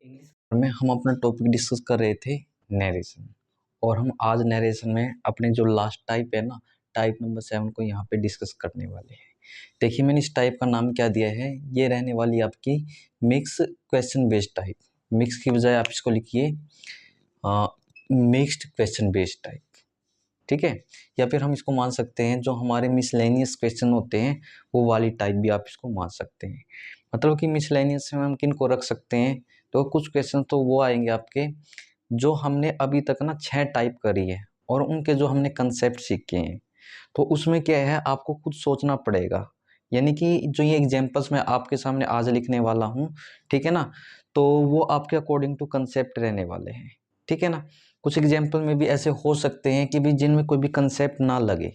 English में हम अपना टॉपिक डिस्कस कर रहे थे नरेशन। और हम आज नरेशन में अपने जो लास्ट टाइप है ना, टाइप नंबर 7 को यहाँ पे डिस्कस करने वाले हैं। देखिए मैंने इस टाइप का नाम क्या दिया है, ये रहने वाली आपकी mix question based type. Mix की बजाय आप इसको लिखिए मिक्स्ड क्वेश्चन बेस्ड टाइप, ठीक है। या फिर हम इसको मान सकते हैं जो हमारे मिसलेनियस क्वेश्चन होते हैं वो वाली टाइप भी आप इसको मान सकते हैं। मतलब कि मिसलेनियस में हम किन को रख सकते हैं, तो कुछ क्वेश्चन तो वो आएंगे आपके जो हमने अभी तक ना 6 टाइप करी है और उनके जो हमने कंसेप्ट सीखे हैं, तो उसमें क्या है आपको खुद सोचना पड़ेगा। यानी कि जो ये एग्जांपल्स मैं आपके सामने आज लिखने वाला हूँ, ठीक है ना, तो वो आपके अकॉर्डिंग टू कंसेप्ट रहने वाले हैं, ठीक है ना। कुछ एग्जांपल में भी ऐसे हो सकते हैं कि भी जिनमें कोई भी कंसेप्ट ना लगे,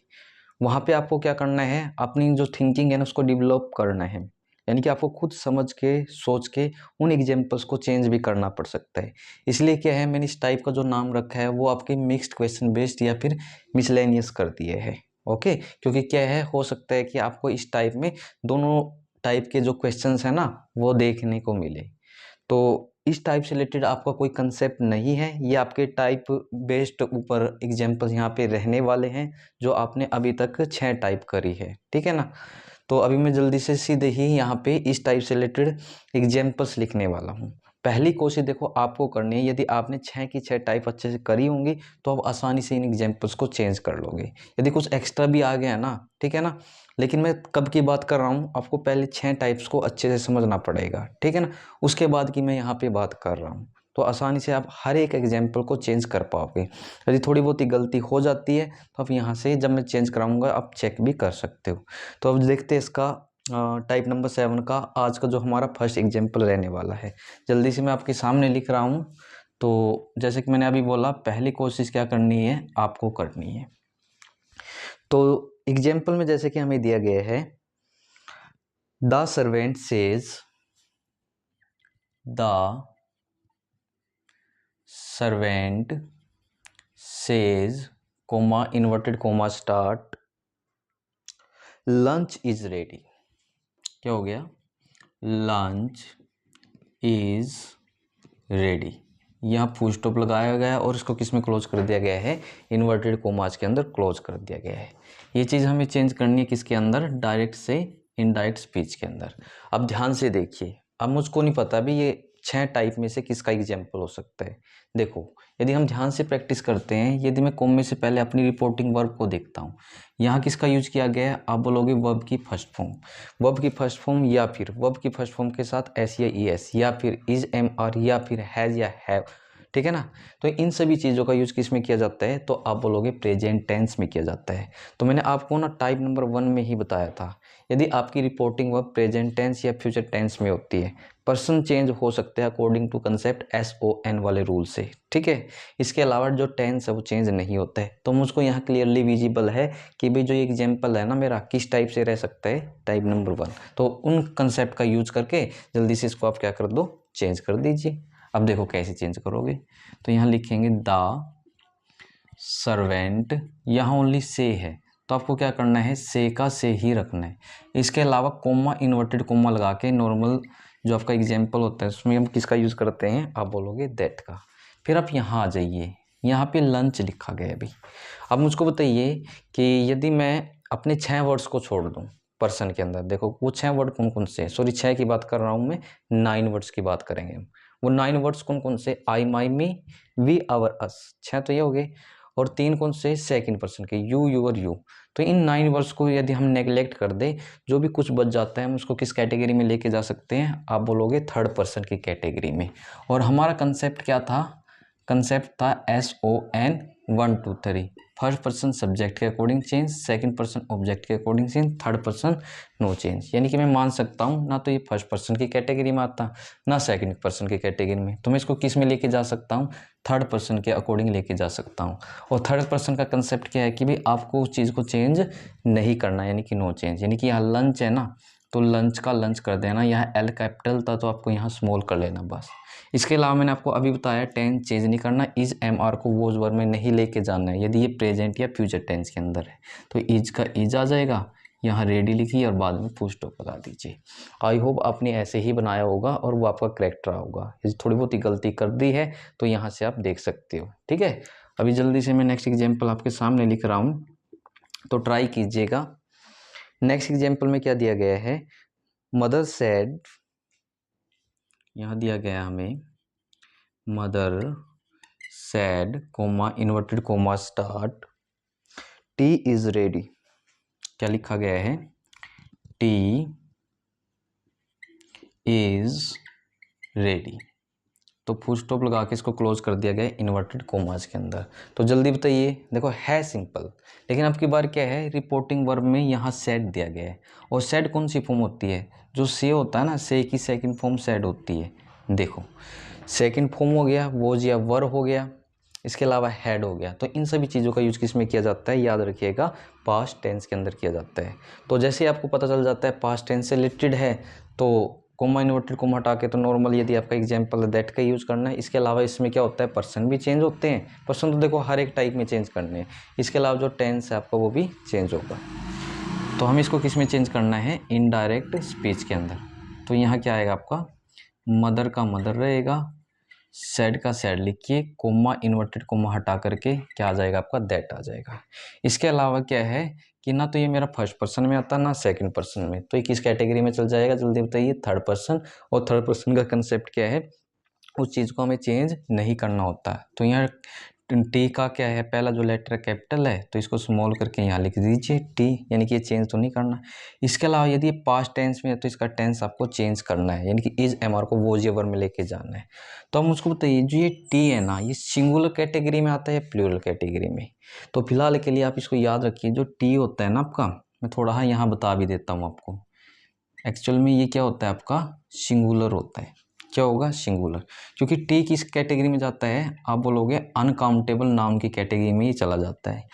वहाँ पे आपको क्या करना है, अपनी जो थिंकिंग है ना उसको डेवलप करना है। यानी कि आपको खुद समझ के सोच के उन एग्जांपल्स को चेंज भी करना पड़ सकता है। इसलिए क्या है मैंने इस टाइप का जो नाम रखा है वो आपके मिक्स्ड क्वेश्चन बेस्ड या फिर मिसलेनियस कर दिए है। ओके, क्योंकि क्या है हो सकता है कि आपको इस टाइप में दोनों टाइप के जो क्वेश्चंस हैं ना वो देखने को मिले। तो इस टाइप से रिलेटेड आपका कोई कंसेप्ट नहीं है, ये आपके टाइप बेस्ड ऊपर एग्जांपल यहाँ पे रहने वाले हैं जो आपने अभी तक 6 टाइप करी है, ठीक है ना। तो अभी मैं जल्दी से सीधे ही यहाँ पे इस टाइप से रिलेटेड एग्जांपल्स लिखने वाला हूँ। पहली कोशिश देखो आपको करनी है, यदि आपने 6 की 6 टाइप अच्छे से करी होंगी तो आप आसानी से इन एग्जांपल्स को चेंज कर लोगे। यदि कुछ एक्स्ट्रा भी आ गया ना, ठीक है ना, लेकिन मैं कब की बात कर रहा हूँ, आपको पहले 6 टाइप्स को अच्छे से समझना पड़ेगा, ठीक है ना, उसके बाद की मैं यहाँ पे बात कर रहा हूँ। तो आसानी से आप हर एक एग्जाम्पल को चेंज कर पाओगे। यदि थोड़ी बहुत ही गलती हो जाती है तो आप यहाँ से जब मैं चेंज कराऊंगा आप चेक भी कर सकते हो। तो अब देखते हैं इसका टाइप नंबर 7 का आज का जो हमारा फर्स्ट एग्जाम्पल रहने वाला है। जल्दी से मैं आपके सामने लिख रहा हूँ। तो जैसे कि मैंने अभी बोला, पहली कोशिश क्या करनी है आपको करनी है। तो एग्जाम्पल में जैसे कि हमें दिया गया है, the servant says, the servant says coma inverted comma start, lunch is ready. क्या हो गया, लंच इज रेडी। यहाँ फुल स्टॉप लगाया गया और इसको किस में क्लोज कर दिया गया है, इन्वर्टेड कोमास के अंदर क्लोज कर दिया गया है। ये चीज़ हमें चेंज करनी है किसके अंदर, डायरेक्ट से इनडायरेक्ट स्पीच के अंदर। अब ध्यान से देखिए, अब मुझको नहीं पता भी ये 6 टाइप में से किसका एग्जाम्पल हो सकता है। देखो यदि हम ध्यान से प्रैक्टिस करते हैं, यदि मैं कोमे से पहले अपनी रिपोर्टिंग वर्ब को देखता हूँ, यहाँ किसका यूज किया गया है, आप बोलोगे वर्ब की फर्स्ट फॉर्म। वर्ब की फर्स्ट फॉर्म या फिर वर्ब की फर्स्ट फॉर्म के साथ एस या ई एस या फिर इज एम आर या फिर हैज़ या हैव, ठीक है ना। तो इन सभी चीज़ों का यूज किस में किया जाता है, तो आप बोलोगे प्रेजेंट टेंस में किया जाता है। तो मैंने आपको ना टाइप नंबर 1 में ही बताया था, यदि आपकी रिपोर्टिंग वर्ब प्रेजेंट टेंस या फ्यूचर टेंस में होती है, पर्सन चेंज हो सकते हैं अकॉर्डिंग टू कंसेप्ट SON वाले रूल से, ठीक है। इसके अलावा जो टेंस है वो चेंज नहीं होता है। तो मुझको यहाँ क्लियरली विजिबल है कि भाई जो ये एग्जाम्पल है ना मेरा किस टाइप से रह सकता है, टाइप नंबर 1। तो उन कंसेप्ट का यूज करके जल्दी से इसको आप क्या कर दो, चेंज कर दीजिए। अब देखो कैसे चेंज करोगे, तो यहाँ लिखेंगे द सर्वेंट, यहाँ ओनली से है तो आपको क्या करना है, से का से ही रखना है। इसके अलावा कोमा इन्वर्टेड कोमा लगा के नॉर्मल जो आपका एग्जाम्पल होता है उसमें हम किसका यूज़ करते हैं, आप बोलोगे दैट का। फिर आप यहाँ आ जाइए, यहाँ पे लंच लिखा गया है भाई। अब मुझको बताइए कि यदि मैं अपने 6 वर्ड्स को छोड़ दूँ पर्सन के अंदर, देखो वो 6 वर्ड कौन कौन से, सॉरी 6 की बात कर रहा हूँ मैं, 9 वर्ड्स की बात करेंगे हम। वो 9 वर्ड्स कौन कौन से, आई माई मी वी आवर अस, 6 तो ये हो गए। और 3 कौन से, सेकंड पर्सन के, यू यूअर यू। तो इन 9 वर्ड्स को यदि हम नेग्लेक्ट कर दें, जो भी कुछ बच जाता है हम उसको किस कैटेगरी में लेके जा सकते हैं, आप बोलोगे थर्ड पर्सन की कैटेगरी में। और हमारा कंसेप्ट क्या था, कंसेप्ट था SON 1 2 3। फर्स्ट पर्सन सब्जेक्ट के according change, second person object के according change, third person no change. यानी कि मैं मान सकता हूँ ना तो ये फर्स्ट पर्सन की कैटेगरी में आता ना सेकंड पर्सन की कैटेगरी में, तो मैं इसको किस में लेके जा सकता हूँ, थर्ड पर्सन के अकॉर्डिंग लेके जा सकता हूँ। और थर्ड पर्सन का कंसेप्ट क्या है कि भाई आपको उस चीज़ को चेंज नहीं करना, यानी कि नो चेंज। यानी कि यहाँ लंच है ना तो लंच का लंच कर देना, यहाँ L कैपिटल था तो आपको यहाँ स्मॉल कर लेना बस। इसके अलावा मैंने आपको अभी बताया टेंस चेंज नहीं करना, इज MR को वोज वर्ब में नहीं लेके जाना है। यदि ये प्रेजेंट या फ्यूचर टेंस के अंदर है तो इज का इज आ जाएगा, यहाँ रेडी लिखिए और बाद में फुल स्टॉप लगा दीजिए। आई होप आपने ऐसे ही बनाया होगा और वो आपका करेक्ट रहा होगा। यदि थोड़ी बहुत ही गलती कर दी है तो यहाँ से आप देख सकते हो, ठीक है। अभी जल्दी से मैं नेक्स्ट एग्जाम्पल आपके सामने लिख रहा हूँ, तो ट्राई कीजिएगा। नेक्स्ट एग्जाम्पल में क्या दिया गया है, मदर सेड, यहाँ दिया गया हमें mother said coma inverted comma start T is ready. क्या लिखा गया है, टी इज रेडी। तो फुल स्टॉप लगा के इसको क्लोज कर दिया गया इन्वर्टेड कोमास के अंदर। तो जल्दी बताइए, देखो है सिंपल, लेकिन अब की बार क्या है, रिपोर्टिंग वर्ब में यहाँ सेड दिया गया है। और सेड कौन सी फॉर्म होती है, जो से होता है ना, से की सेकंड फॉर्म सेड होती है। देखो सेकंड फॉर्म हो गया, वॉज या वर हो गया, इसके अलावा हैड हो गया। तो इन सभी चीज़ों का यूज किस में किया जाता है, याद रखिएगा, पास्ट टेंस के अंदर किया जाता है। तो जैसे आपको पता चल जाता है पास्ट टेंस से रिलेटेड है, तो कोमा इन्वर्टेड कोमा हटा के तो नॉर्मल यदि आपका एग्जाम्पल है दैट का यूज़ करना है। इसके अलावा इसमें क्या होता है, पर्सन भी चेंज होते हैं। पर्सन तो देखो हर एक टाइप में चेंज करने हैं। इसके अलावा जो टेंस है आपका वो भी चेंज होगा। तो हमें इसको किस में चेंज करना है, इनडायरेक्ट स्पीच के अंदर। तो यहाँ क्या आएगा आपका, मदर का मदर रहेगा, सेड का सेड लिखिए, कोमा इन्वर्टेड कोमा हटा करके क्या आ जाएगा आपका, दैट आ जाएगा। इसके अलावा क्या है कि ना तो ये मेरा फर्स्ट पर्सन में आता ना सेकंड पर्सन में, तो ये किस कैटेगरी में चल जाएगा, जल्दी बताइए, थर्ड पर्सन। और थर्ड पर्सन का कंसेप्ट क्या है, उस चीज़ को हमें चेंज नहीं करना होता है। तो यहाँ टी का क्या है, पहला जो लेटर कैपिटल है तो इसको स्मॉल करके यहाँ लिख दीजिए टी, यानी कि ये चेंज तो नहीं करना। इसके अलावा यदि पास्ट टेंस में है तो इसका टेंस आपको चेंज करना है, यानी कि इज एम आर को वोज या वर में लेके जाना है। तो हम उसको बताइए, जो ये टी है ना, ये सिंगुलर कैटेगरी में आता है या प्लूरल कैटेगरी में। तो फिलहाल के लिए आप इसको याद रखिए, जो टी होता है ना आपका, मैं थोड़ा यहाँ बता भी देता हूँ आपको। एक्चुअल में ये क्या होता है आपका, सिंगुलर होता है। क्या होगा, सिंगुलर, क्योंकि टी किस कैटेगरी में जाता है, आप बोलोगे अनकाउंटेबल नाउन की कैटेगरी में ये चला जाता है।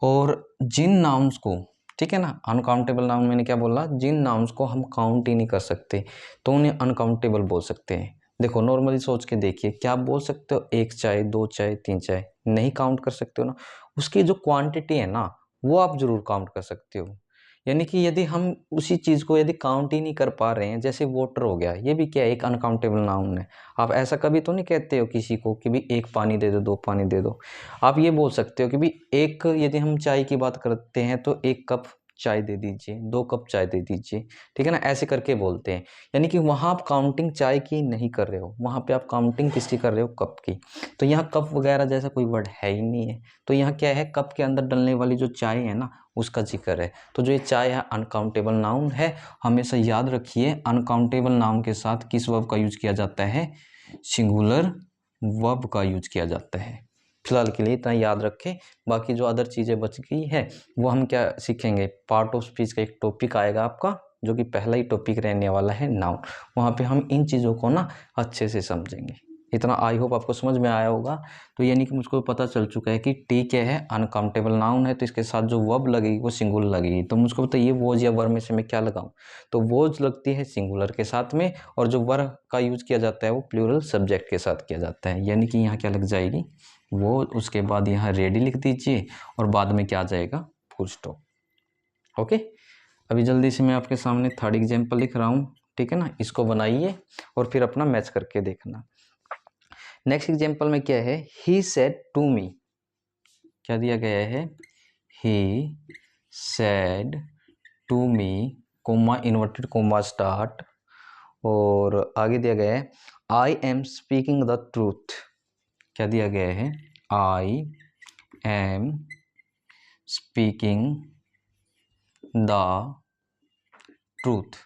और जिन नाउन्स को, ठीक है ना, अनकाउंटेबल नाउन मैंने क्या बोला, जिन नाउन्स को हम काउंट ही नहीं कर सकते तो उन्हें अनकाउंटेबल बोल सकते हैं। देखो नॉर्मली सोच के देखिए, क्या आप बोल सकते हो एक चाय, दो चाय, तीन चाय, नहीं काउंट कर सकते हो ना। उसकी जो क्वांटिटी है ना, वो आप जरूर काउंट कर सकते हो। यानी कि यदि हम उसी चीज़ को यदि काउंट ही नहीं कर पा रहे हैं, जैसे वाटर हो गया, ये भी क्या है, एक अनकाउंटेबल नाउन है। आप ऐसा कभी तो नहीं कहते हो किसी को कि भी एक पानी दे दो, दो पानी दे दो। आप ये बोल सकते हो कि भी एक, यदि हम चाय की बात करते हैं तो एक कप चाय दे दीजिए, दो कप चाय दे दीजिए, ठीक है ना, ऐसे करके बोलते हैं। यानी कि वहाँ आप काउंटिंग चाय की नहीं कर रहे हो, वहाँ पे आप काउंटिंग किसकी कर रहे हो, कप की। तो यहाँ कप वगैरह जैसा कोई वर्ड है ही नहीं है। तो यहाँ क्या है, कप के अंदर डलने वाली जो चाय है ना, उसका जिक्र है। तो जो ये चाय है अनकाउंटेबल नाउन है। हमेशा याद रखिए, अनकाउंटेबल नाउन के साथ किस वर्ब का यूज किया जाता है, सिंगुलर वर्ब का यूज किया जाता है। फिलहाल के लिए इतना याद रखें। बाकी जो अदर चीज़ें बच गई है वो हम क्या सीखेंगे, पार्ट ऑफ स्पीच का एक टॉपिक आएगा आपका, जो कि पहला ही टॉपिक रहने वाला है नाउन। वहाँ पे हम इन चीज़ों को ना अच्छे से समझेंगे। इतना आई होप आपको समझ में आया होगा। तो यानी कि मुझको पता चल चुका है कि टी क्या है, अनकाउंटेबल नाउन है, तो इसके साथ जो वर्ब लगेगी वो सिंगुलर लगेगी। तो मुझको बताइए वॉज या वर में से मैं क्या लगाऊं। तो वॉज लगती है सिंगुलर के साथ में, और जो वर का यूज किया जाता है वो प्लूरल सब्जेक्ट के साथ किया जाता है। यानी कि यहाँ क्या लग जाएगी, वो, उसके बाद यहाँ रेडी लिख दीजिए और बाद में क्या आ जाएगा, फुल स्टॉप। ओके, अभी जल्दी से मैं आपके सामने थर्ड एग्जाम्पल लिख रहा हूँ, ठीक है ना, इसको बनाइए और फिर अपना मैच करके देखना। नेक्स्ट एग्जाम्पल में क्या है, ही सेड टू मी, क्या दिया गया है, he said to me, comma inverted comma start, और आगे दिया गया है I am speaking the truth. क्या दिया गया है, I am speaking the truth.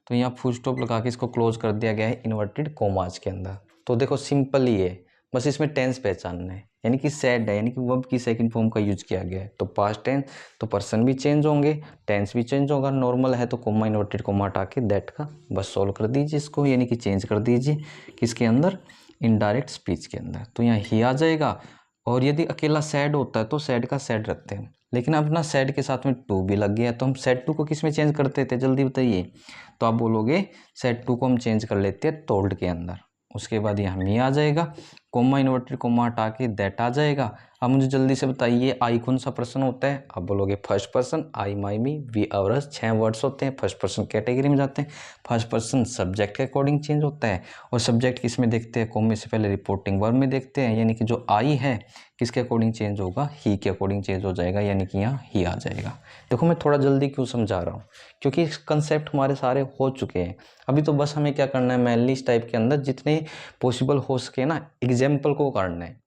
तो यहाँ फुल स्टॉप लगा के इसको क्लोज कर दिया गया है इन्वर्टेड कोमास के अंदर। तो देखो सिंपल ही है, बस इसमें टेंस पहचानना है, यानी कि सेड है, यानी कि वर्ब की सेकंड फॉर्म का यूज किया गया है। तो पास्ट टेंस, तो पर्सन भी चेंज होंगे, टेंस भी चेंज होगा। नॉर्मल है तो कोमा इन्वर्टेड कोमा हटा के दैट का बस सॉल्व कर दीजिए इसको, यानी कि चेंज कर दीजिए किसके अंदर, इनडायरेक्ट स्पीच के अंदर। तो यहाँ ही आ जाएगा। और यदि अकेला सैड होता है तो सैड का सैड रखते हैं, लेकिन अपना सैड के साथ में टू भी लग गया, तो हम सैड टू को किस में चेंज करते थे, जल्दी बताइए। तो आप बोलोगे सेट टू को हम चेंज कर लेते हैं टोल्ड के अंदर। उसके बाद यहाँ मी आ जाएगा, कोमा इन्वर्टेड कोमा हटा के दैट आ जाएगा। अब मुझे जल्दी से बताइए आई कौन सा पर्सन होता है। आप बोलोगे first person, I, my, me, we, ours 6 words होते हैं, फर्स्ट पर्सन कैटेगरी में जाते हैं। फर्स्ट पर्सन सब्जेक्ट के अकॉर्डिंग चेंज होता है और सब्जेक्ट किस में देखते हैं, कॉमे से पहले रिपोर्टिंग वर्ब में देखते हैं, यानी कि जो आई है किसके अकॉर्डिंग चेंज होगा, ही के अकॉर्डिंग चेंज हो जाएगा, यानी कि यहाँ ही आ जाएगा। देखो मैं थोड़ा जल्दी क्यों समझा रहा हूँ, क्योंकि कंसेप्ट हमारे सारे हो चुके हैं। अभी तो बस हमें क्या करना है, मेनली इस टाइप के अंदर जितने पॉसिबल हो सके ना एग्जाम्पल को करना है।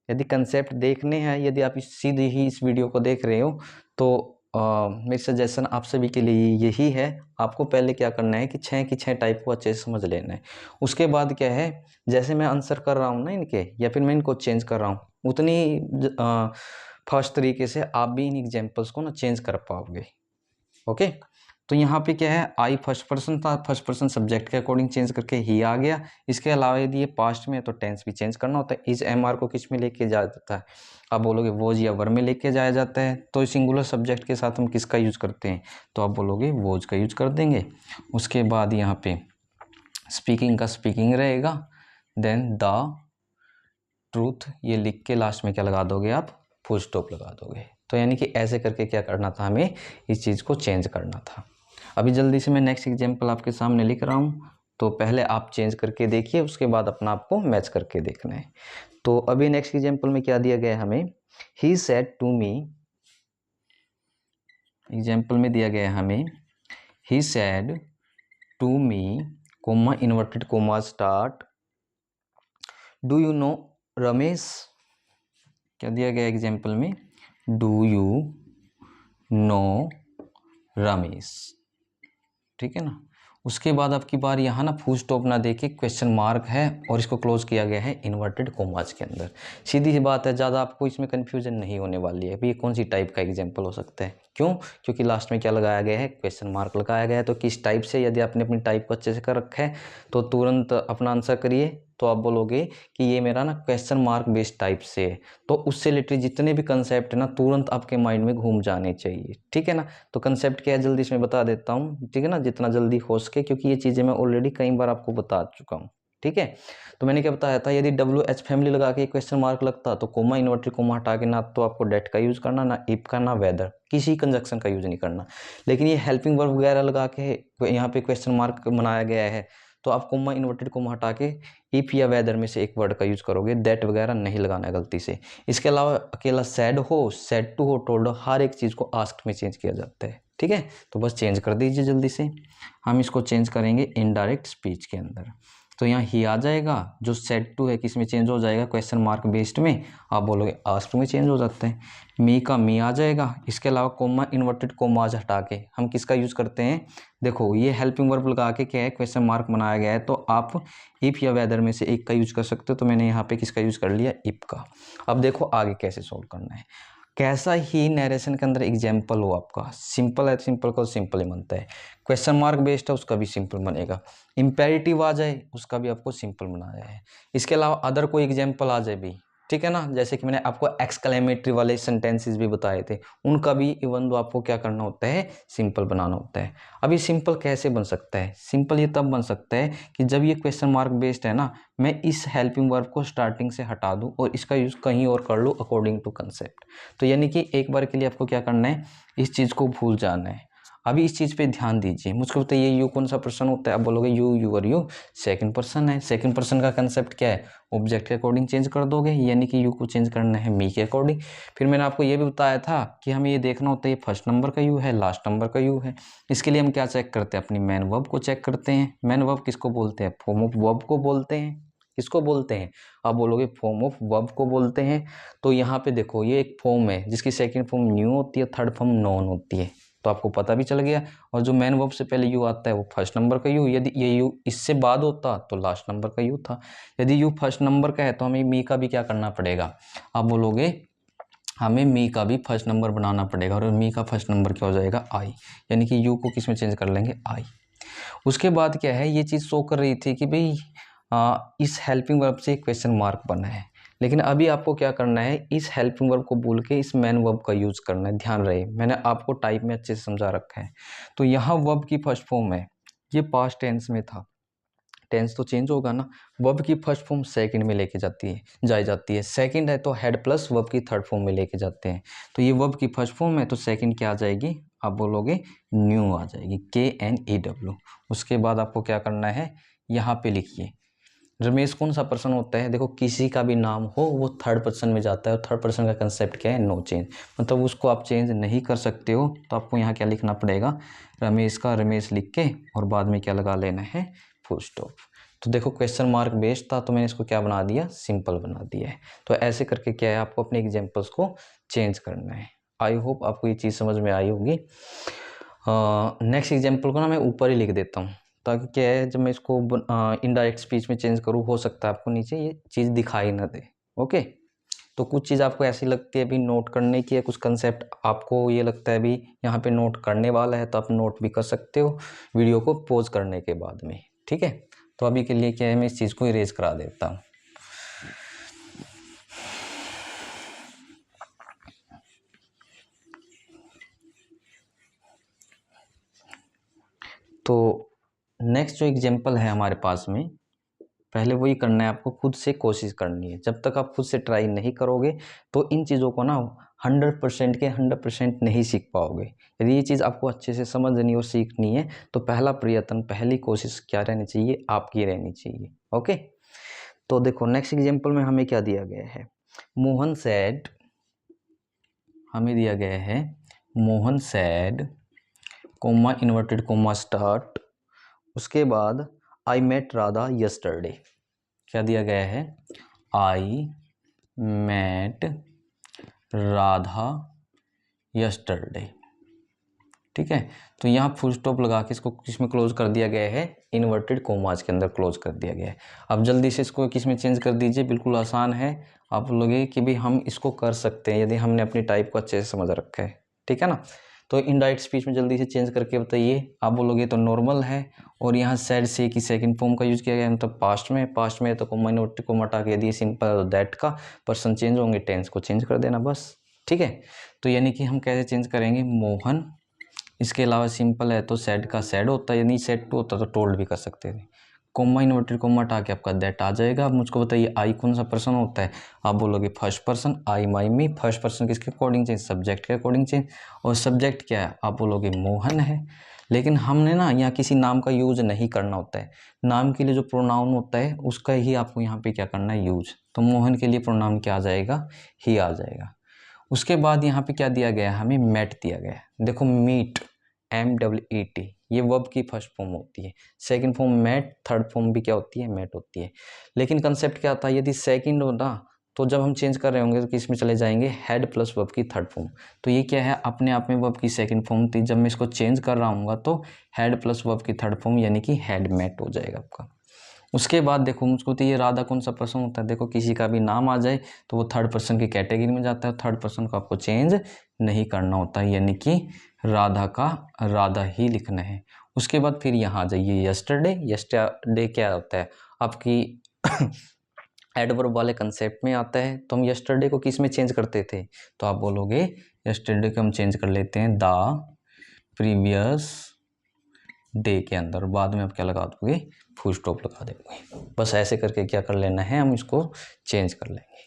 यदि कंसेप्ट देखने हैं, यदि आप सीधे ही इस वीडियो को देख रहे हो तो मेरी सजेशन आप सभी के लिए यही है, आपको पहले क्या करना है कि 6 की 6 टाइप को अच्छे से समझ लेना है। उसके बाद क्या है, जैसे मैं आंसर कर रहा हूँ ना इनके, या फिर मैं इनको चेंज कर रहा हूँ, उतनी फास्ट तरीके से आप भी इन एग्जाम्पल्स को ना चेंज कर पाओगे। ओके, तो यहाँ पे क्या है, आई फर्स्ट पर्सन था, फर्स्ट पर्सन सब्जेक्ट के अकॉर्डिंग चेंज करके ही आ गया। इसके अलावा यदि ये पास्ट में है तो टेंस भी चेंज करना होता है। इस एम आर को किस में लेके जाया जाता है, आप बोलोगे वोज या वर में लेके जाया जाता है। तो सिंगुलर सब्जेक्ट के साथ हम किसका यूज करते हैं, तो आप बोलोगे वोज का यूज कर देंगे। उसके बाद यहाँ पे स्पीकिंग का स्पीकिंग रहेगा, देन द ट्रूथ ये लिख के लास्ट में क्या लगा दोगे आप, फुल स्टॉप लगा दोगे। तो यानी कि ऐसे करके क्या करना था, हमें इस चीज़ को चेंज करना था। अभी जल्दी से मैं नेक्स्ट एग्जांपल आपके सामने लिख रहा हूँ, तो पहले आप चेंज करके देखिए, उसके बाद अपना आपको मैच करके देखना है। तो अभी नेक्स्ट एग्जांपल में क्या दिया गया है हमें, he said to me, example में दिया गया है हमें he said to me, comma inverted comma start, do you know Ramesh, क्या दिया गया एग्जाम्पल में, डू यू नो रमेश, ठीक है ना। उसके बाद आपकी बार यहाँ ना फुल स्टॉप ना देके क्वेश्चन मार्क है और इसको क्लोज किया गया है इन्वर्टेड कोमास के अंदर। सीधी सी बात है, ज़्यादा आपको इसमें कन्फ्यूजन नहीं होने वाली है। अभी ये कौन सी टाइप का एग्जाम्पल हो सकता है, क्यों, क्योंकि लास्ट में क्या लगाया गया है, क्वेश्चन मार्क लगाया गया है। तो किस टाइप से, यदि आपने अपनी टाइप को अच्छे से कर रखा है तो तुरंत अपना आंसर करिए, तो आप बोलोगे कि ये मेरा ना क्वेश्चन मार्क बेस्ड टाइप से है। तो उससे रिलेटेड जितने भी कंसेप्ट है ना तुरंत आपके माइंड में घूम जाने चाहिए, ठीक है ना। तो कंसेप्ट क्या है जल्दी से मैं बता देता हूँ, ठीक है ना, जितना जल्दी हो सके, क्योंकि ये चीज़ें मैं ऑलरेडी कई बार आपको बता चुका हूँ, ठीक है। तो मैंने क्या बताया था, यदि WH फैमिली लगा के क्वेश्चन मार्क लगता तो कोमा इन्वर्टेड कोमा हटा के ना तो आपको डेट का यूज़ करना, ना इफ का, ना वेदर, किसी कंजक्शन का यूज़ नहीं करना। लेकिन ये हेल्पिंग वर्ब वगैरह लगा के यहाँ पे क्वेश्चन मार्क बनाया गया है, तो आप कोमा इन्वर्टेड कोमा हटा के इफ या वेदर में से एक वर्ड का यूज करोगे, दैट वगैरह नहीं लगाना है गलती से। इसके अलावा अकेला सैड हो, सैड टू हो, टोल्ड हो, हर एक चीज़ को आस्क्ड में चेंज किया जाता है, ठीक है। तो बस चेंज कर दीजिए जल्दी से। हम इसको चेंज करेंगे इनडायरेक्ट स्पीच के अंदर, तो यहाँ ही आ जाएगा। जो सेड टू है किस में चेंज हो जाएगा, क्वेश्चन मार्क बेस्ड में, आप बोलोगे आस्क्ड में चेंज हो जाता है। मी का मी आ जाएगा। इसके अलावा कोमा इन्वर्टेड कोमाज हटा के हम किसका यूज़ करते हैं, देखो ये हेल्पिंग वर्ब लगा के क्या है, क्वेश्चन मार्क बनाया गया है, तो आप इफ़ या वेदर में से एक का यूज़ कर सकते हो। तो मैंने यहाँ पे किसका यूज़ कर लिया, इफ का। अब देखो आगे कैसे सोल्व करना है, कैसा ही नरेशन के अंदर एग्जाम्पल हो आपका, सिंपल है सिंपल का सिंपल ही बनता है, क्वेश्चन मार्क बेस्ड है उसका भी सिंपल बनेगा, इम्पेरेटिव आ जाए उसका भी आपको सिंपल बनाया है। इसके अलावा अदर कोई एग्जाम्पल आ जाए भी, ठीक है ना, जैसे कि मैंने आपको एक्सक्लेमेटरी वाले सेंटेंसेस भी बताए थे, उनका भी इवन दो आपको क्या करना होता है, सिंपल बनाना होता है। अभी सिंपल कैसे बन सकता है, सिंपल ये तब बन सकता है कि जब ये क्वेश्चन मार्क बेस्ड है ना, मैं इस हेल्पिंग वर्ब को स्टार्टिंग से हटा दूं और इसका यूज़ कहीं और कर लूँ अकॉर्डिंग टू कंसेप्ट। तो यानी कि एक बार के लिए आपको क्या करना है, इस चीज़ को भूल जाना है। अभी इस चीज़ पे ध्यान दीजिए, मुझको बताइए यू कौन सा पर्सन होता है, आप बोलोगे you, your, you second person है। सेकंड पर्सन का कंसेप्ट क्या है, ऑब्जेक्ट के अकॉर्डिंग चेंज कर दोगे, यानी कि यू को चेंज करना है मी के अकॉर्डिंग। फिर मैंने आपको ये भी बताया था कि हमें ये देखना होता है ये फर्स्ट नंबर का यू है, लास्ट नंबर का यू है। इसके लिए हम क्या चेक करते हैं, अपनी मैन वर्ब को चेक करते हैं। मैन वर्ब किसको बोलते हैं, फॉर्म ऑफ वर्ब को बोलते हैं। किसको बोलते हैं, आप बोलोगे फॉर्म ऑफ वर्ब को बोलते हैं। तो यहाँ पे देखो ये एक फॉर्म है जिसकी सेकंड फॉर्म न्यू होती है, थर्ड फॉर्म नॉन होती है, तो आपको पता भी चल गया। और जो मैन वर्ब से पहले यू आता है वो फर्स्ट नंबर का यू, यदि ये यू इससे बाद होता तो लास्ट नंबर का यू था। यदि यू फर्स्ट नंबर का है तो हमें मी का भी क्या करना पड़ेगा, आप बोलोगे हमें मी का भी फर्स्ट नंबर बनाना पड़ेगा, और मी का फर्स्ट नंबर क्या हो जाएगा, आई, यानी कि यू को किस में चेंज कर लेंगे, आई। उसके बाद क्या है, ये चीज़ शो कर रही थी कि भाई इस हेल्पिंग वर्ब से क्वेश्चन मार्क बना है, लेकिन अभी आपको क्या करना है, इस हेल्पिंग वर्ब को भूल के इस मैन वर्ब का यूज़ करना है। ध्यान रहे मैंने आपको टाइप में अच्छे से समझा रखा है। तो यहाँ वर्ब की फर्स्ट फॉर्म है, ये पास्ट टेंस में था, टेंस तो चेंज होगा ना। वर्ब की फर्स्ट फॉर्म सेकंड में लेके जाती है। सेकंड है तो हेड प्लस वर्ब की थर्ड फॉर्म में लेके जाते हैं। तो ये वर्ब की फर्स्ट फॉर्म है तो सेकंड क्या आ जाएगी, आप बोलोगे न्यू आ जाएगी, KNEW। उसके बाद आपको क्या करना है, यहाँ पे लिखिए रमेश कौन सा पर्सन होता है। देखो किसी का भी नाम हो वो थर्ड पर्सन में जाता है और थर्ड पर्सन का कंसेप्ट क्या है, नो चेंज, मतलब उसको आप चेंज नहीं कर सकते हो। तो आपको यहाँ क्या लिखना पड़ेगा, रमेश का रमेश लिख के और बाद में क्या लगा लेना है, फुल स्टॉप। तो देखो क्वेश्चन मार्क बेस्ड था तो मैंने इसको क्या बना दिया, सिंपल बना दिया है। तो ऐसे करके क्या है, आपको अपने एग्जाम्पल्स को चेंज करना है। आई होप आपको ये चीज़ समझ में आई होगी। नेक्स्ट एग्जाम्पल को ना मैं ऊपर ही लिख देता हूँ ताकि क्या है, जब मैं इसको इनडायरेक्ट स्पीच में चेंज करूँ, हो सकता है आपको नीचे ये चीज़ दिखाई ना दे। ओके, तो कुछ चीज़ आपको ऐसी लगती है अभी नोट करने की है, कुछ कंसेप्ट आपको ये लगता है अभी यहाँ पे नोट करने वाला है तो आप नोट भी कर सकते हो वीडियो को पॉज करने के बाद में। ठीक है, तो अभी के लिए क्या है, मैं इस चीज़ को इरेज करा देता हूँ। तो नेक्स्ट जो एग्जाम्पल है हमारे पास में, पहले वही करना है, आपको खुद से कोशिश करनी है। जब तक आप खुद से ट्राई नहीं करोगे तो इन चीज़ों को ना 100% के 100% नहीं सीख पाओगे। यदि ये चीज़ आपको अच्छे से समझनी और सीखनी है तो पहला प्रयत्न, पहली कोशिश क्या रहनी चाहिए, आपकी रहनी चाहिए। ओके, तो देखो नेक्स्ट एग्जाम्पल में हमें क्या दिया गया है, मोहन सैड, हमें दिया गया है Mohan sad coma inverted comma start, उसके बाद आई मेट राधा यस्टरडे। क्या दिया गया है, आई मेट राधा यस्टरडे। ठीक है, तो यहाँ फुल स्टॉप लगा के इसको किस में क्लोज कर दिया गया है, इन्वर्टेड कोमास के अंदर क्लोज कर दिया गया है। अब जल्दी से इसको किस में चेंज कर दीजिए, बिल्कुल आसान है। आप लोगे कि भाई हम इसको कर सकते हैं यदि हमने अपनी टाइप को अच्छे से समझ रखा है। ठीक है ना, तो इनडायरेक्ट स्पीच में जल्दी से चेंज करके बताइए। आप बोलोगे तो नॉर्मल है, और यहाँ सैड से की सेकंड फॉर्म का यूज किया गया, मतलब पास्ट में तो कोमा इन्वर्टेड कोमा हटा के दिए, सिंपल दैट का पर्सन चेंज होंगे, टेंस को चेंज कर देना बस। ठीक है, तो यानी कि हम कैसे चेंज करेंगे, मोहन, इसके अलावा सिंपल है तो सैड का सैड होता है, यानी सैड टू होता तो टोल्ड भी कर सकते थे। कोमा इन्वर्टेड कोमा हटा के आपका दैट आ जाएगा। अब मुझको बताइए आई कौन सा पर्सन होता है, आप बोलोगे first person, I my me. First person किसके अकॉर्डिंग चेंज, सब्जेक्ट के अकॉर्डिंग चेंज, और सब्जेक्ट क्या है, आप बोलोगे मोहन है। लेकिन हमने ना यहाँ किसी नाम का यूज नहीं करना होता है, नाम के लिए जो प्रोनाउन होता है उसका ही आपको यहाँ पे क्या करना है, यूज। तो मोहन के लिए प्रोनाउन क्या आ जाएगा, ही आ जाएगा। उसके बाद यहाँ पे क्या दिया गया है, हमें मेट दिया गया है। देखो मीट, MEAT, ये वर्ब की फर्स्ट फॉर्म होती है, second form met, third form भी क्या होती है, मेट होती है। लेकिन कंसेप्ट क्या था, यदि सेकंड हो ना तो जब हम चेंज कर रहे होंगे तो किस में चले जाएंगे, हेड प्लस वर्ब की थर्ड फॉर्म। तो ये क्या है, अपने आप में वर्ब की सेकंड फॉर्म थी, जब मैं इसको चेंज कर रहा हूँ तो हेड प्लस वर्ब की थर्ड फॉर्म यानी कि हेड मेट हो जाएगा आपका। उसके बाद देखो मुझको तो ये राधा कौन सा पर्सन होता है, देखो किसी का भी नाम आ जाए तो वो थर्ड पर्सन की कैटेगरी में जाता है, थर्ड पर्सन को आपको चेंज नहीं करना होता है, यानी कि राधा का राधा ही लिखना है। उसके बाद फिर यहाँ आ जाइए यस्टरडे। यस्टरडे क्या होता है, आपकी एडवर्ब वाले कंसेप्ट में आता है। तो हम यस्टरडे को किस में चेंज करते थे, तो आप बोलोगे यस्टरडे को हम चेंज कर लेते हैं द प्रीवियस डे के अंदर, बाद में आप क्या लगा दोगे, फुल स्टॉप लगा देंगे। बस ऐसे करके क्या कर लेना है, हम इसको चेंज कर लेंगे।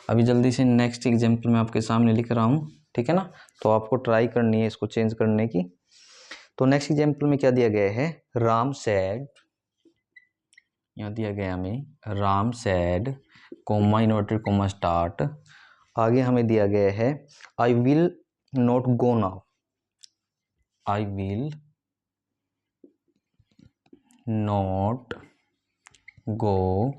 अभी जल्दी से नेक्स्ट एग्जाम्पल मैं आपके सामने लिख रहा हूँ, ठीक है ना, तो आपको ट्राई करनी है इसको चेंज करने की। तो नेक्स्ट एग्जाम्पल में क्या दिया गया है, राम सैड, यहाँ दिया गया हमें Ram sad coma inverted comma start. आगे हमें दिया गया है I will not go now, I will not go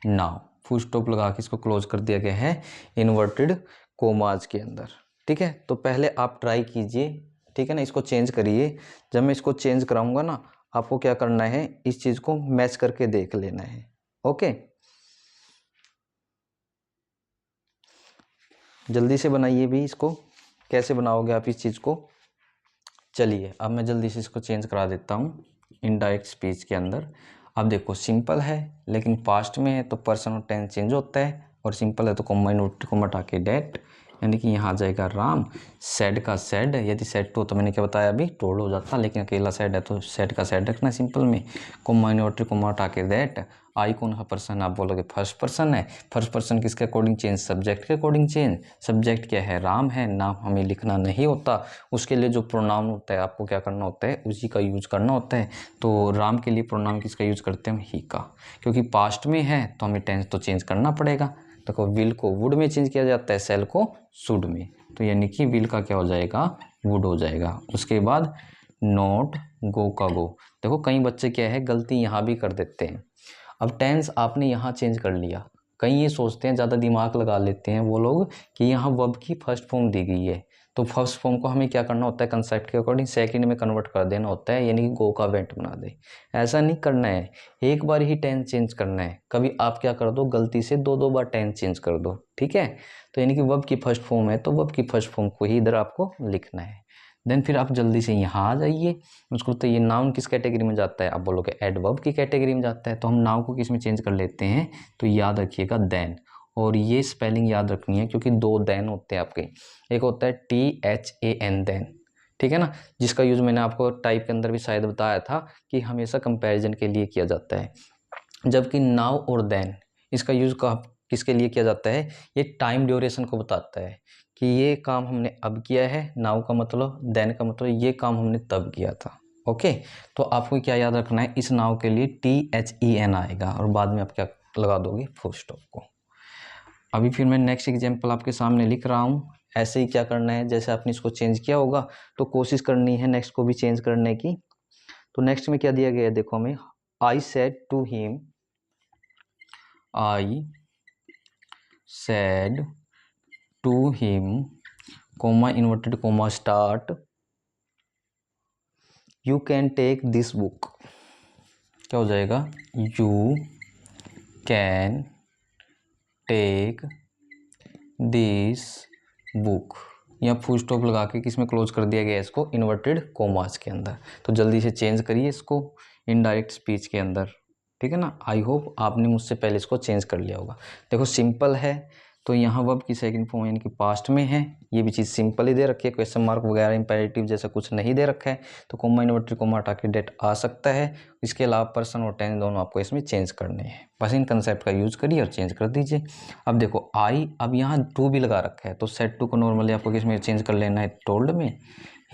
now, full stop लगा के इसको क्लोज कर दिया गया है इन्वर्टेड कोमाज के अंदर। ठीक है, तो पहले आप ट्राई कीजिए, ठीक है ना, इसको चेंज करिए। जब मैं इसको चेंज कराऊंगा ना, आपको क्या करना है, इस चीज़ को मैच करके देख लेना है। ओके, जल्दी से बनाइए भी इसको, कैसे बनाओगे आप इस चीज़ को। चलिए अब मैं जल्दी से इसको चेंज करा देता हूँ इनडायरेक्ट स्पीच के अंदर। अब देखो सिंपल है, लेकिन पास्ट में है तो पर्सन और टेंस चेंज होता है, और सिंपल है तो कोमा इन्वर्टेड कोमा हटा के डेट, यानी कि यहाँ आ जाएगा राम, सेड का सेड, यदि सेड टू तो मैंने क्या बताया अभी टोल्ड हो जाता, लेकिन अकेला सेड है तो सेड का सेड रखना सिंपल में, कोमा इन्वर्टेड कोमा हटा के दैट। आई कौन है पर्सन, आप बोलोगे फर्स्ट पर्सन है। फर्स्ट पर्सन किसके अकॉर्डिंग चेंज, सब्जेक्ट के अकॉर्डिंग चेंज। सब्जेक्ट क्या है, राम है, नाम हमें लिखना नहीं होता, उसके लिए जो प्रोनाउन होता है आपको क्या करना होता है, उसी का यूज करना होता है। तो राम के लिए प्रोनाउन किसका यूज करते हैं हम, ही का, क्योंकि पास्ट में है तो हमें टेंस तो चेंज करना पड़ेगा। देखो विल को वुड में चेंज किया जाता है, सेल को शुड में, तो यानी कि विल का क्या हो जाएगा, वुड हो जाएगा। उसके बाद नॉट, गो का गो। देखो कई बच्चे क्या है गलती यहाँ भी कर देते हैं। अब टेंस आपने यहाँ चेंज कर लिया, कई ये सोचते हैं, ज़्यादा दिमाग लगा लेते हैं वो लोग कि यहाँ वर्ब की फर्स्ट फॉर्म दी गई है, तो फर्स्ट फॉर्म को हमें क्या करना होता है, कंसेप्ट के अकॉर्डिंग सेकंड में कन्वर्ट कर देना होता है, यानी कि गो का वेंट बना दे। ऐसा नहीं करना है, एक बार ही टेंस चेंज करना है। कभी आप क्या कर दो, गलती से दो बार टेंस चेंज कर दो, ठीक है। तो यानी कि वर्ब की फर्स्ट फॉर्म है तो वर्ब की फर्स्ट फॉर्म को ही इधर आपको लिखना है। देन फिर आप जल्दी से यहाँ आ जाइए। उसको तो ये नाउन किस कैटेगरी में जाता है, आप बोलोगे एडवर्ब की कैटेगरी में जाता है, तो हम नाउन को किस में चेंज कर लेते हैं, तो याद रखिएगा देन। और ये स्पेलिंग याद रखनी है क्योंकि दो देन होते हैं आपके, एक होता है THAN देन, ठीक है ना, जिसका यूज मैंने आपको टाइप के अंदर भी शायद बताया था कि हमेशा कंपैरिजन के लिए किया जाता है। जबकि नाउ और देन इसका यूज किसके लिए किया जाता है, ये टाइम ड्यूरेशन को बताता है कि ये काम हमने अब किया है, नाउ का मतलब, देन का मतलब ये काम हमने तब किया था। ओके, तो आपको क्या याद रखना है, इस नाउ के लिए THEN आएगा और बाद में आप क्या लगा दोगे, फुल स्टॉप को। अभी फिर मैं नेक्स्ट एग्जाम्पल आपके सामने लिख रहा हूँ। ऐसे ही क्या करना है, जैसे आपने इसको चेंज किया होगा तो कोशिश करनी है नेक्स्ट को भी चेंज करने की। तो नेक्स्ट में क्या दिया गया है, देखो हमें, I said to him, I said to him, comma inverted comma start, you can take this book। क्या हो जाएगा, you can take this book। यहाँ फुल स्टॉप लगा के किसमें क्लोज कर दिया गया है इसको, इन्वर्टेड कोमास के अंदर। तो जल्दी से चेंज करिए इसको इनडायरेक्ट स्पीच के अंदर, ठीक है ना। आई होप आपने मुझसे पहले इसको चेंज कर लिया होगा। देखो सिंपल है, तो यहाँ वर्ब की सेकंड फॉर्म यानी कि पास्ट में है, ये भी चीज़ सिंपल ही दे रखी है, क्वेश्चन मार्क वगैरह इंपेरेटिव जैसा कुछ नहीं दे रखा है, तो कोमा इन्वर्टेड कोमा हटा के डेट आ सकता है। इसके अलावा पर्सन और टेंस दोनों आपको इसमें चेंज करने हैं, बस इन कंसेप्ट का यूज करिए और चेंज कर दीजिए। अब देखो आई, अब यहाँ टू भी लगा रखा है, तो सेड टू को नॉर्मली आपको किस में चेंज कर लेना है, टोल्ड में।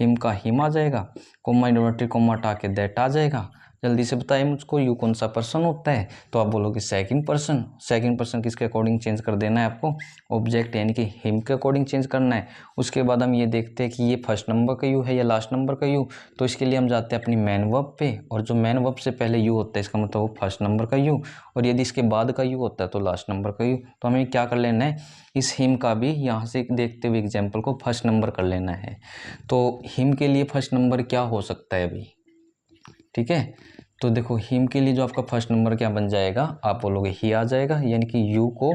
हिम का हिम आ जाएगा, कोमा इन्वर्टेड कोमा हटा के दैट आ जाएगा। जल्दी से बताइए मुझको, यू कौन सा पर्सन होता है, तो आप बोलोगे सेकंड पर्सन। सेकंड पर्सन किसके अकॉर्डिंग चेंज कर देना है आपको, ऑब्जेक्ट यानी कि हिम के अकॉर्डिंग चेंज करना है। उसके बाद हम ये देखते हैं कि ये फर्स्ट नंबर का यू है या लास्ट नंबर का यू, तो इसके लिए हम जाते हैं अपनी मैन वर्ब पे, और जो मैन वर्ब से पहले यू होता है इसका मतलब वो फर्स्ट नंबर का यू, और यदि इसके बाद का यू होता है तो लास्ट नंबर का यू। तो हमें क्या कर लेना है, इस हिम का भी यहाँ से देखते हुए एग्जाम्पल को फर्स्ट नंबर कर लेना है। तो हिम के लिए फर्स्ट नंबर क्या हो सकता है अभी, ठीक है। तो देखो हिम के लिए जो आपका फर्स्ट नंबर क्या बन जाएगा, आप बोलोगे ही आ जाएगा, यानी कि यू को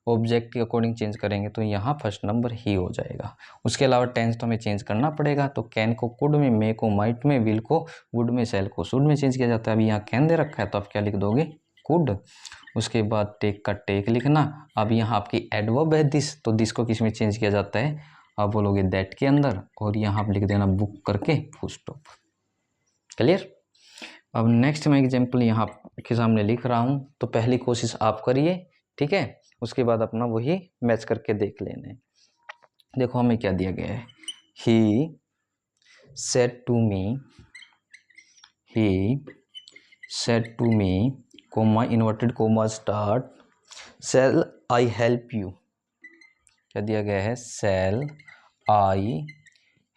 ऑब्जेक्ट के अकॉर्डिंग चेंज करेंगे तो यहाँ फर्स्ट नंबर ही हो जाएगा। उसके अलावा टेंस तो हमें चेंज करना पड़ेगा, तो कैन को कुड में, मे को माइट में, विल को वुड में, सेल को शुड में चेंज किया जाता है। अभी यहाँ कैन दे रखा है तो आप क्या लिख दोगे, कुड। उसके बाद टेक का टेक लिखना। अब यहाँ आपकी एडवर्ब है दिस, तो दिस को किस में चेंज किया जाता है, आप बोलोगे दैट के अंदर, और यहाँ आप लिख देना बुक करके फुल स्टॉप। क्लियर। अब नेक्स्ट मैं एग्जाम्पल यहाँ के सामने लिख रहा हूँ, तो पहली कोशिश आप करिए, ठीक है, उसके बाद अपना वही मैच करके देख लेना है। देखो हमें क्या दिया गया है, he said to me, comma inverted comma start, shall I help you. क्या दिया गया है, सेल आई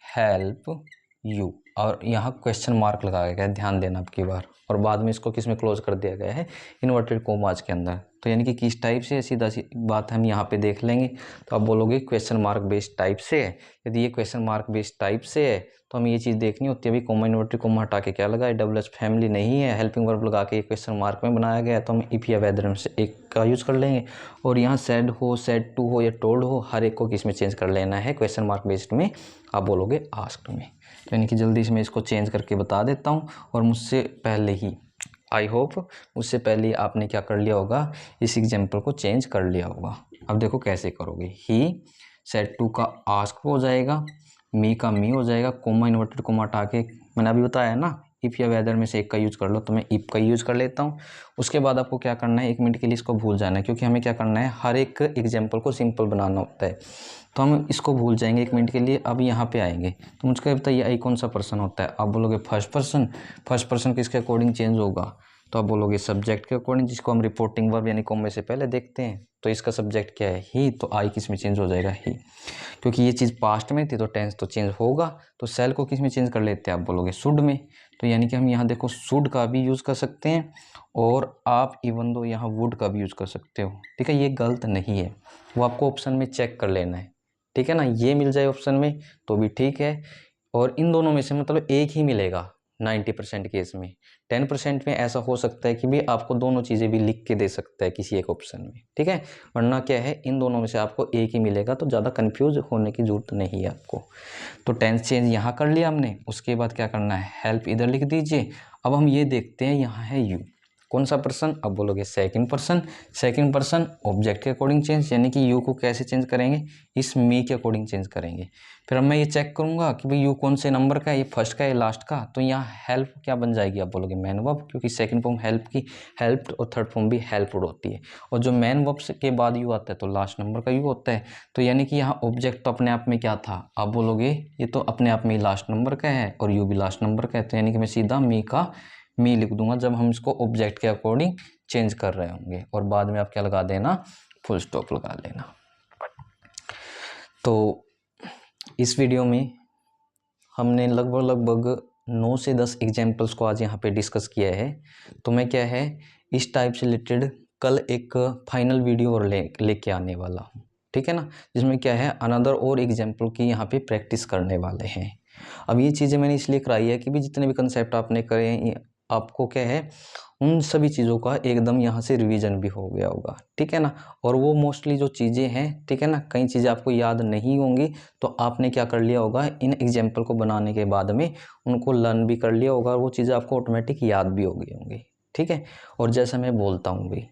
हेल्प यू, और यहाँ क्वेश्चन मार्क लगाया गया है, ध्यान देना आपकी बार, और बाद में इसको किस में क्लोज कर दिया गया है, इन्वर्टेड कोमास के अंदर। तो यानी कि किस टाइप से, सीधा सी बात हम यहाँ पे देख लेंगे। तो आप बोलोगे क्वेश्चन मार्क बेस्ड टाइप से है। यदि ये क्वेश्चन मार्क बेस्ड टाइप से है तो हमें ये चीज़ देखनी होती है, अभी कोमा इन्वर्टेड कोमा हटा के क्या लगा है, डबल एच फैमिली नहीं है, हेल्पिंग वर्ब लगा के क्वेश्चन मार्क में बनाया गया है, तो हम इफ या वेदर में से एक का यूज़ कर लेंगे। और यहाँ सेड हो, सेड टू हो या टोल्ड हो, हर एक को किस में चेंज कर लेना है, क्वेश्चन मार्क बेस्ड में, आप बोलोगे आस्क्ड में। तो यानी कि जल्दी से मैं इसको चेंज करके बता देता हूँ, और मुझसे पहले ही, आई होप मुझसे पहले ही आपने क्या कर लिया होगा, इस एग्जाम्पल को चेंज कर लिया होगा। अब देखो कैसे करोगे, ही सेट टू का आस्क हो जाएगा, मी का मी हो जाएगा, कोमा इन्वर्टेड कोमा हटा के मैंने अभी बताया ना इफ़ या वेदर में से एक का यूज़ कर लो, तो मैं इफ़ का यूज़ कर लेता हूँ। उसके बाद आपको क्या करना है, 1 मिनट के लिए इसको भूल जाना है, क्योंकि हमें क्या करना है, हर एक एग्जाम्पल को सिंपल बनाना होता है। तो हम इसको भूल जाएंगे 1 मिनट के लिए। अब यहाँ पे आएंगे तो मुझको बताइए आई कौन सा पर्सन होता है। आप बोलोगे फर्स्ट पर्सन। फर्स्ट पर्सन किसके अकॉर्डिंग चेंज होगा, तो आप बोलोगे सब्जेक्ट के अकॉर्डिंग, जिसको हम रिपोर्टिंग वर्ब यानी कॉमे से पहले देखते हैं। तो इसका सब्जेक्ट क्या है, ही, तो आई किस में चेंज हो जाएगा, ही, क्योंकि ये चीज़ पास्ट में थी तो टेंस तो चेंज होगा। तो सेल को किस में चेंज कर लेते हैं, आप बोलोगे शुड में। तो यानी कि हम यहाँ देखो शुड का भी यूज़ कर सकते हैं और आप इवन दो यहाँ वुड का भी यूज़ कर सकते हो। ठीक है, ये गलत नहीं है, वो आपको ऑप्शन में चेक कर लेना है। ठीक है ना, ये मिल जाए ऑप्शन में तो भी ठीक है, और इन दोनों में से मतलब एक ही मिलेगा 90% केस में। 10% में ऐसा हो सकता है कि भी आपको दोनों चीज़ें भी लिख के दे सकता है किसी एक ऑप्शन में। ठीक है, वरना क्या है, इन दोनों में से आपको एक ही मिलेगा, तो ज़्यादा कंफ्यूज होने की ज़रूरत नहीं है आपको। तो टेंस चेंज यहाँ कर लिया हमने। उसके बाद क्या करना है, हेल्प इधर लिख दीजिए। अब हम ये देखते हैं, यहाँ है यू, कौन सा पर्सन, अब बोलोगे second person. Second person object के अकॉर्डिंग चेंज, यानी कि यू को कैसे चेंज करेंगे, इस मी के अकॉर्डिंग चेंज करेंगे। फिर अब मैं ये चेक करूंगा कि भाई यू कौन से नंबर का है, ये फर्स्ट का है लास्ट का। तो यहाँ हेल्प क्या बन जाएगी, आप बोलोगे मैन वर्ब, क्योंकि सेकंड फॉर्म हेल्प की हेल्प्ड और थर्ड फॉर्म भी हेल्प्ड होती है। और जो मैन वर्ब के बाद यू आता है तो लास्ट नंबर का यू होता है। तो यानी कि यहाँ ऑब्जेक्ट तो अपने आप में क्या था, आप बोलोगे ये तो अपने आप में लास्ट नंबर का है और यू भी लास्ट नंबर का है। तो यानी कि मैं सीधा मी का मी लिख दूंगा जब हम इसको ऑब्जेक्ट के अकॉर्डिंग चेंज कर रहे होंगे। और बाद में आप क्या लगा देना, फुल स्टॉप लगा लेना। तो इस वीडियो में हमने लगभग 9 से 10 एग्जाम्पल्स को आज यहाँ पे डिस्कस किया है। तो मैं क्या है, इस टाइप से रिलेटेड कल एक फाइनल वीडियो और लेके आने वाला हूँ। ठीक है ना, जिसमें क्या है, अनदर और एग्जाम्पल की यहाँ पे प्रैक्टिस करने वाले हैं। अब ये चीज़ें मैंने इसलिए कराई है कि भी जितने भी कंसेप्ट आपने करे, आपको क्या है, उन सभी चीज़ों का एकदम यहाँ से रिवीजन भी हो गया होगा। ठीक है ना, और वो मोस्टली जो चीज़ें हैं, ठीक है ना, कई चीज़ें आपको याद नहीं होंगी, तो आपने क्या कर लिया होगा, इन एग्जाम्पल को बनाने के बाद में उनको लर्न भी कर लिया होगा और वो चीज़ें आपको ऑटोमेटिक याद भी हो गई होंगी। ठीक है, और जैसा मैं बोलता हूँ भाई,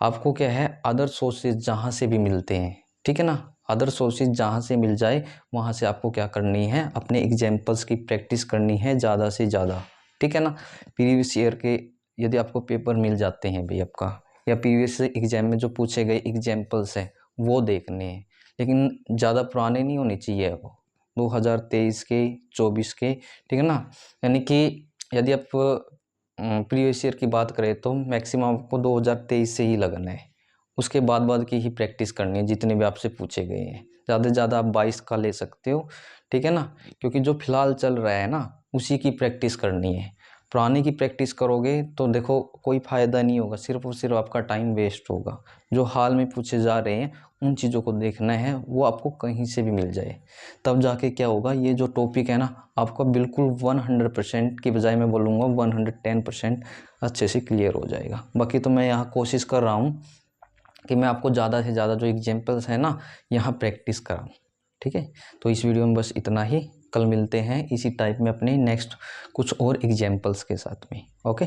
आपको क्या है, अदर सोर्सेज जहाँ से भी मिलते हैं, ठीक है ना, अदर सोर्सेज जहाँ से मिल जाए वहाँ से आपको क्या करनी है, अपने एग्जाम्पल्स की प्रैक्टिस करनी है ज़्यादा से ज़्यादा। ठीक है ना, प्रीवियस ईयर के यदि आपको पेपर मिल जाते हैं भाई आपका, या प्रीवियस एग्जाम में जो पूछे गए एग्जाम्पल्स हैं वो देखने हैं, लेकिन ज़्यादा पुराने नहीं होने चाहिए वो, 2023 के, 24 के। ठीक है ना, यानी कि यदि आप प्रीवियस ईयर की बात करें तो मैक्सिमम आपको 2023 से ही लगना है, उसके बाद की ही प्रैक्टिस करनी है जितने भी आपसे पूछे गए हैं। ज़्यादा से ज़्यादा आप 22 का ले सकते हो। ठीक है ना, क्योंकि जो फिलहाल चल रहा है ना उसी की प्रैक्टिस करनी है। पुराने की प्रैक्टिस करोगे तो देखो कोई फ़ायदा नहीं होगा, सिर्फ और सिर्फ आपका टाइम वेस्ट होगा। जो हाल में पूछे जा रहे हैं उन चीज़ों को देखना है, वो आपको कहीं से भी मिल जाए, तब जाके क्या होगा, ये जो टॉपिक है ना आपका बिल्कुल 100% की बजाय मैं बोलूँगा 110% अच्छे से क्लियर हो जाएगा। बाकी तो मैं यहाँ कोशिश कर रहा हूँ कि मैं आपको ज़्यादा से ज़्यादा जो एग्जाम्पल्स हैं ना यहाँ प्रैक्टिस कराऊँ। ठीक है, तो इस वीडियो में बस इतना ही। कल मिलते हैं इसी टाइप में अपने नेक्स्ट कुछ और एग्जाम्पल्स के साथ में। ओके।